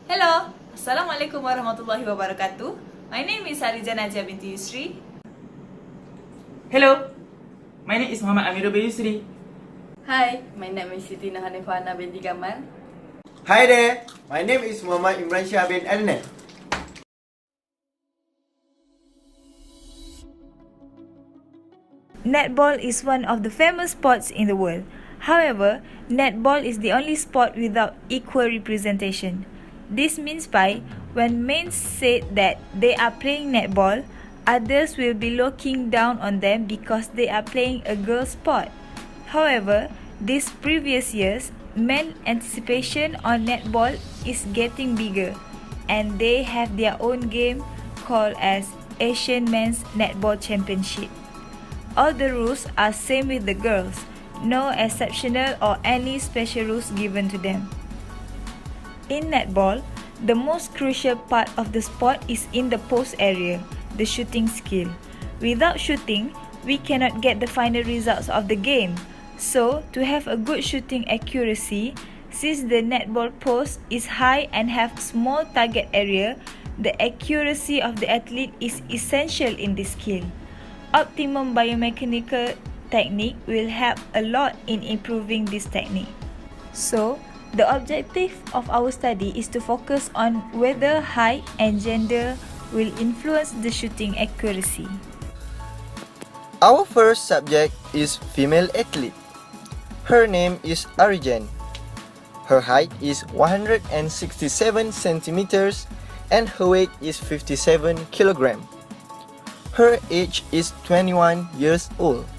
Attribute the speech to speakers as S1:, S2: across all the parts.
S1: Hello, Assalamualaikum warahmatullahi wabarakatuh. My name is Harijah Najia binti Yusri.
S2: Hello, my name is Muhammad Amirul bin Yusri.
S3: Hi, my name is Siti Nahanifana binti Gamal.
S4: Hi there, my name is Muhammad Imran Shah bin Adnan.
S5: Netball is one of the famous sports in the world. However, netball is the only sport without equal representation. This means by when men say that they are playing netball, others will be looking down on them because they are playing a girl sport. However, these previous years, men's anticipation on netball is getting bigger, and they have their own game called as Asian Men's Netball Championship. All the rules are same with the girls, no exceptional or any special rules given to them. In netball, the most crucial part of the sport is in the post area, the shooting skill. Without shooting, we cannot get the final results of the game. So, to have a good shooting accuracy, since the netball post is high and have small target area, the accuracy of the athlete is essential in this skill. Optimum biomechanical technique will help a lot in improving this technique. So, the objective of our study is to focus on whether height and gender will influence the shooting accuracy.
S4: Our first subject is female athlete. Her name is Arijan. Her height is 167 centimeters and her weight is 57 kilograms. Her age is 21 years old.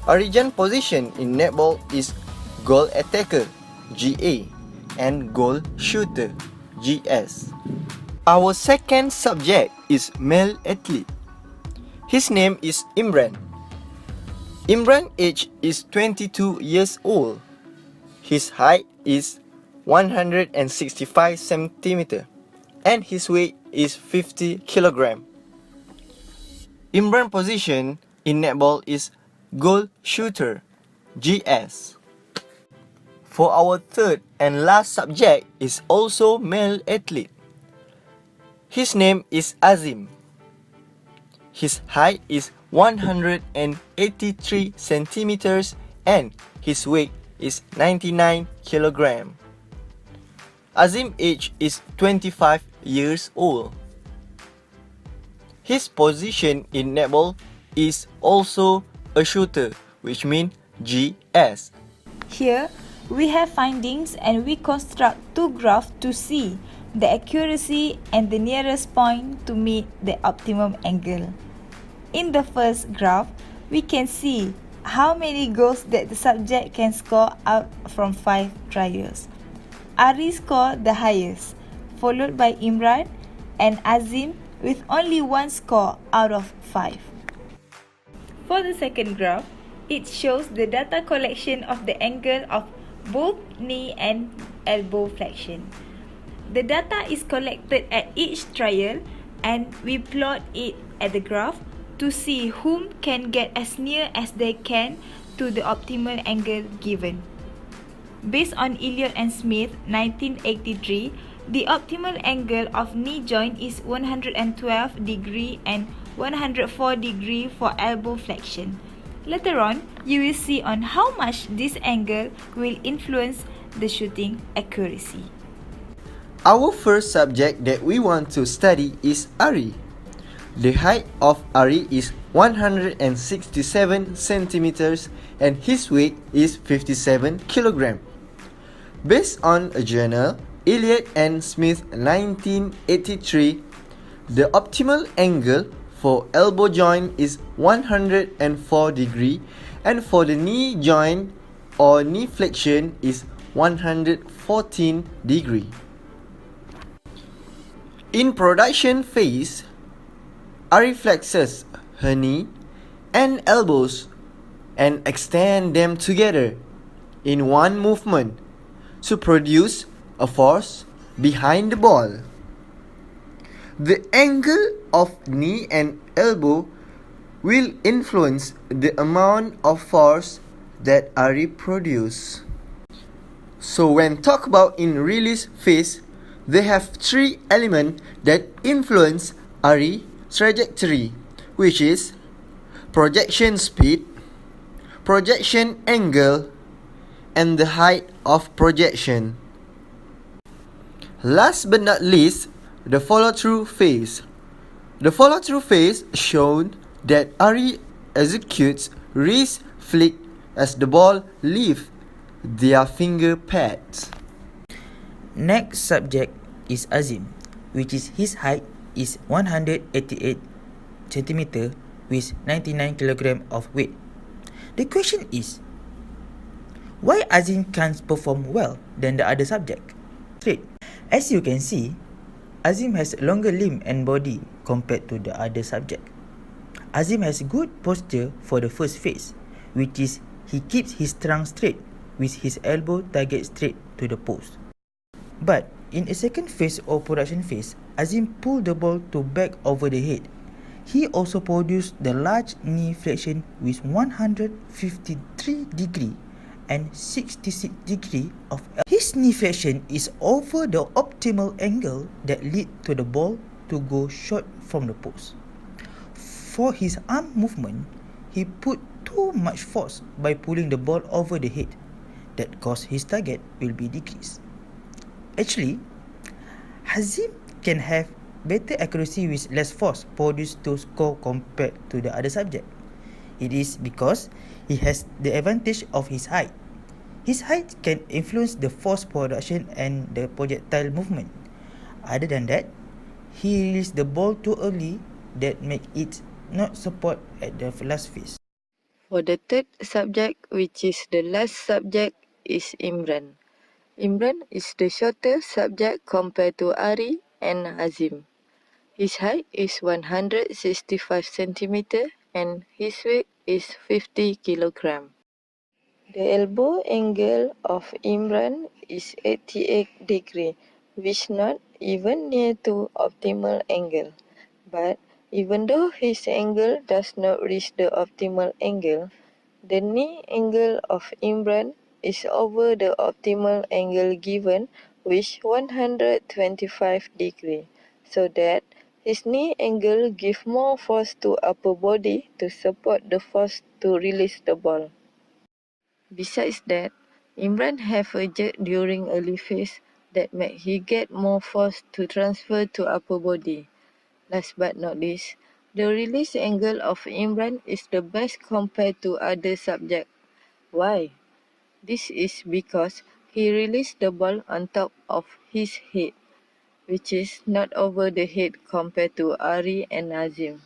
S4: Arijan's position in netball is goal attacker (GA) and goal shooter (GS). Our second subject is male athlete. His name is Imran. Imran's age is 22 years old. His height is 165 centimeters and his weight is 50 kilograms. Imran's position in netball is goal shooter (GS). For our third and last subject is also male athlete. His name is Azim. His height is 183 centimeters and his weight is 99 kilograms. Azim's age is 25 years old. His position in netball is also a shooter, which means GS.
S5: Here, we have findings and we construct two graphs to see the accuracy and the nearest point to meet the optimum angle. In the first graph, we can see how many goals that the subject can score out from 5 trials. Ari scored the highest, followed by Imran and Azim with only 1 score out of 5. For the second graph, it shows the data collection of the angle of both knee and elbow flexion. The data is collected at each trial and we plot it at the graph to see whom can get as near as they can to the optimal angle given. Based on Elliott and Smith 1983, the optimal angle of knee joint is 112 degree and 104 degree for elbow flexion. Later on, you will see on how much this angle will influence the shooting accuracy.
S4: Our first subject that we want to study is Ari. The height of Ari is 167 centimeters and his weight is 57 kilograms. Based on a journal, Elliott and Smith 1983, the optimal angle for elbow joint is 104 degree and for the knee joint or knee flexion is 114 degree. In production phase, Ari flexes her knee and elbows and extend them together in one movement to produce a force behind the ball. The angle of knee and elbow will influence the amount of force that Ari produce. So when talk about in release phase, They have three elements that influence RE trajectory, which is projection speed, projection angle, and the height of projection. Last but not least, the follow-through phase. The follow-through phase shown that RE executes wrist flick as the ball leaves their finger pads.
S2: Next subject is Azim, which is his height is 188 cm with 99 kg of weight. The question is, why Azim can't perform well than the other subject? Straight. As you can see, Azim has longer limb and body compared to the other subject. Azim has good posture for the first phase, which is he keeps his trunk straight with his elbow target straight to the post. But in a second phase or production phase, Azim pulled the ball to back over the head. He also produced the large knee flexion with 153 degree and 66 degree of his knee flexion is over the optimal angle that lead to the ball to go short from the post. For his arm movement, he put too much force by pulling the ball over the head. That caused his target will be decreased. Actually, Azim can have better accuracy with less force produced to score compared to the other subject. It is because he has the advantage of his height. His height can influence the force production and the projectile movement. Other than that, he released the ball too early that make it not support at the last phase.
S3: For the third subject, which is the last subject, is Imran. Imran is the shorter subject compared to Ari and Azim. His height is 165 cm and his weight is 50 kg. The elbow angle of Imran is 88 degree, which not even near to optimal angle. But even though his angle does not reach the optimal angle, the knee angle of Imran is over the optimal angle given, which 125 degree, so that his knee angle give more force to upper body to support the force to release the ball. Besides that, Imran have a jerk during early phase that make he get more force to transfer to upper body. Last but not least, the release angle of Imran is the best compared to other subject. Why? This is because he released the ball on top of his head, which is not over the head compared to Ari and Azim.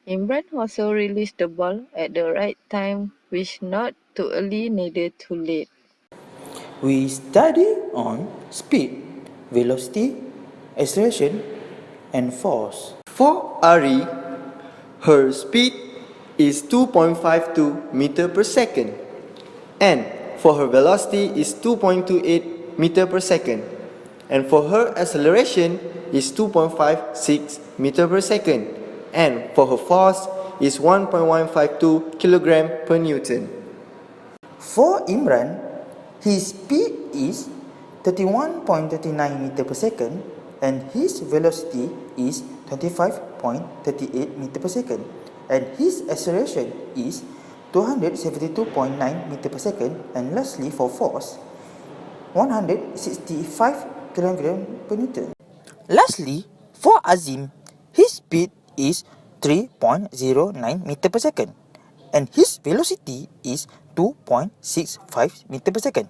S3: Imran also released the ball at the right time, which not too early neither too late.
S2: We study on speed, velocity, acceleration, and force.
S4: For Ari, her speed is 2.52 meter per second, and for her velocity is 2.28 meter per second, and for her acceleration is 2.56 meter per second, and for her force is 1.152 kilogram per newton.
S2: For Imran, his speed is 31.39 meter per second and his velocity is 25.38 meter per second and his acceleration is 272.9 meter per second, and lastly for force 165 kg per newton. Lastly, for Azim, his speed is 3.09 meter per second and his velocity is 2.65 meter per second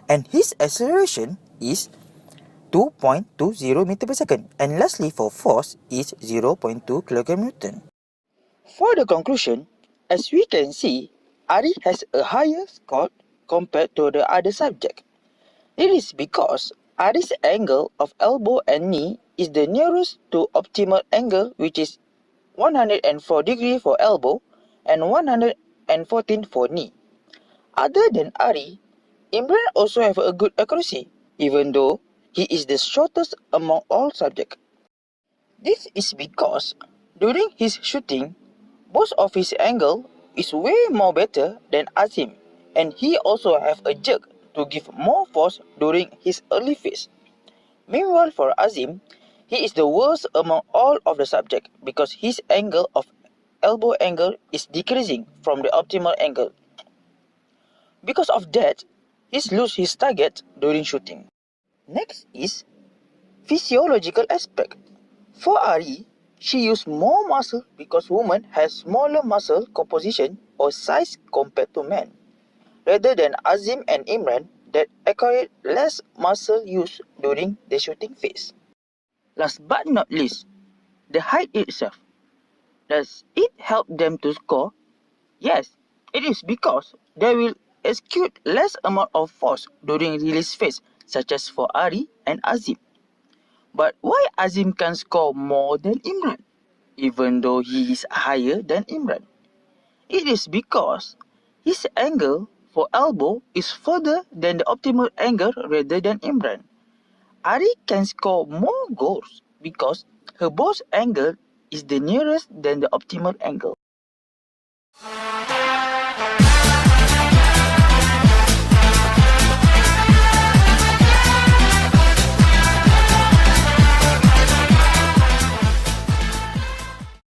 S2: and his acceleration is 2.20 meter per second, and lastly for force is 0.2 kg/Newton. For the conclusion, as we can see, Ari has a higher score compared to the other subject. It is because Ari's angle of elbow and knee is the nearest to optimal angle, which is 104 degree for elbow and 114 for knee. Other than Ari, Imran also have a good accuracy, even though he is the shortest among all subjects. This is because during his shooting, both of his angle is way more better than Azim, and he also have a jerk to give more force during his early phase. Meanwhile, for Azim, he is the worst among all of the subject because his angle of elbow angle is decreasing from the optimal angle. Because of that, he loses his target during shooting. Next is physiological aspect. For Ari, she used more muscle because women has smaller muscle composition or size compared to men, rather than Azim and Imran that acquired less muscle use during the shooting phase. Last but not least, the height itself. Does it help them to score? Yes, it is because they will execute less amount of force during release phase, such as for Ari and Azim. But why Azim can score more than Imran, even though he is higher than Imran? It is because his angle for elbow is further than the optimal angle rather than Imran. Ari can score more goals because her both angle is the nearest than the optimal angle.